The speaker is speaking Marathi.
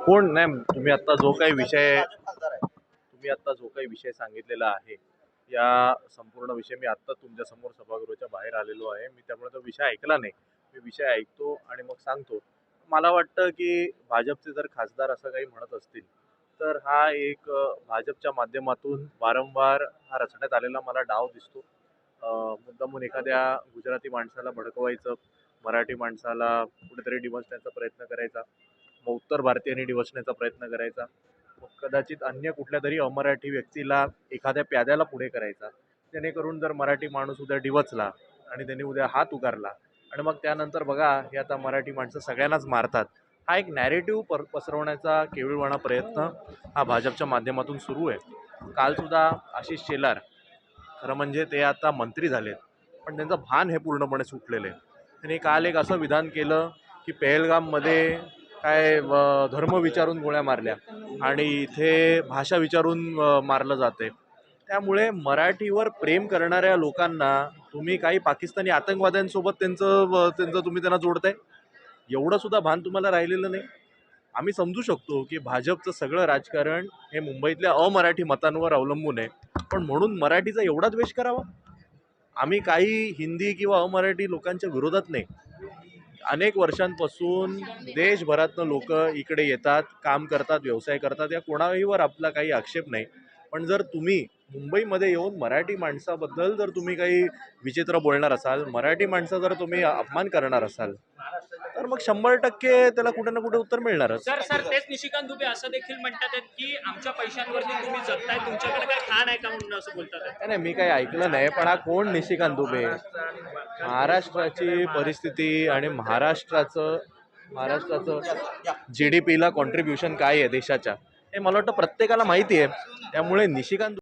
कोण नाही. तुम्ही आता जो काही विषय सांगितलेला आहे, या संपूर्ण विषय मी आत्ता तुमच्या समोर सभागृहाच्या बाहेर आलेलो आहे. मी त्यामुळे तो विषय ऐकला नाही. मी विषय ऐकतो आणि मग सांगतो. मला वाटतं की भाजपचे जर खासदार असं काही म्हणत असतील, तर हा एक भाजपच्या माध्यमातून वारंवार हा रचण्यात आलेला मला डाव दिसतो. मुद्दामून एखाद्या गुजराती माणसाला भडकवायचं, मराठी माणसाला कुठेतरी डिवचण्याचा प्रयत्न करायचा, मग उत्तर भारतीयांनी डिवचण्याचा प्रयत्न करायचा, मग कदाचित अन्य कुठल्या तरी अमराठी व्यक्तीला एखाद्या प्याद्याला पुढे करायचा, जेणेकरून जर मराठी माणूस उद्या डिवचला आणि त्यांनी उद्या हात उगारला आणि मग त्यानंतर बघा हे आता मराठी माणसं सगळ्यांनाच मारतात, हा एक नॅरेटिव्ह पसरवण्याचा केविलवाणा प्रयत्न हा भाजपच्या माध्यमातून सुरू आहे. कालसुद्धा आशिष शेलार, खरं म्हणजे ते आता मंत्री झालेत, पण त्यांचं भान हे पूर्णपणे सुटलेलं आहे. त्यांनी काल एक असं विधान केलं की पेहलगाममध्ये काय धर्म विचारून गोळ्या मारल्या आणि इथे भाषा विचारून मारलं जाते. त्यामुळे मराठीवर प्रेम करणाऱ्या लोकांना तुम्ही काही पाकिस्तानी आतंकवाद्यांसोबत त्यांचं तुम्ही त्यांना जोडताय, एवढं सुद्धा भान तुम्हाला राहिलेलं नाही. आम्ही समजू शकतो की भाजपचं सगळं राजकारण हे मुंबईतल्या अमराठी मतांवर अवलंबून आहे, पण म्हणून मराठीचा एवढा द्वेष करावा? आम्ही काही हिंदी किंवा अमराठी लोकांच्या विरोधात नाही. अनेक वर्षांपासून देशभरातनं लोक इकडे येतात, काम करतात, व्यवसाय करतात, या कोणाहीवर आपला काही आक्षेप नाही. पण जर तुम्ही मुंबईमध्ये येऊन मराठी माणसाबद्दल जर तुम्ही काही विचित्र बोलणार असाल, मराठी माणसं जर तुम्ही अपमान करणार असाल, तर मग 100% त्याला कुठे ना कुठे उत्तर मिळणारच. सर तेच निशिकांत दुबे असं देखील म्हणतात की आमच्या पैशांवरती तुम्ही जगताय, तुमच्याकडे काय खाण आहे का म्हणून असं बोलतात. नाही, मी काही ऐकलं नाही. पण हा कोण निशिकांत दुबे? महाराष्ट्राची परिस्थिती आणि महाराष्ट्राचं GDP ला कॉन्ट्रीब्युशन काय आहे देशाच्या, हे मला वाटतं प्रत्येकाला माहिती आहे. त्यामुळे निशिकांत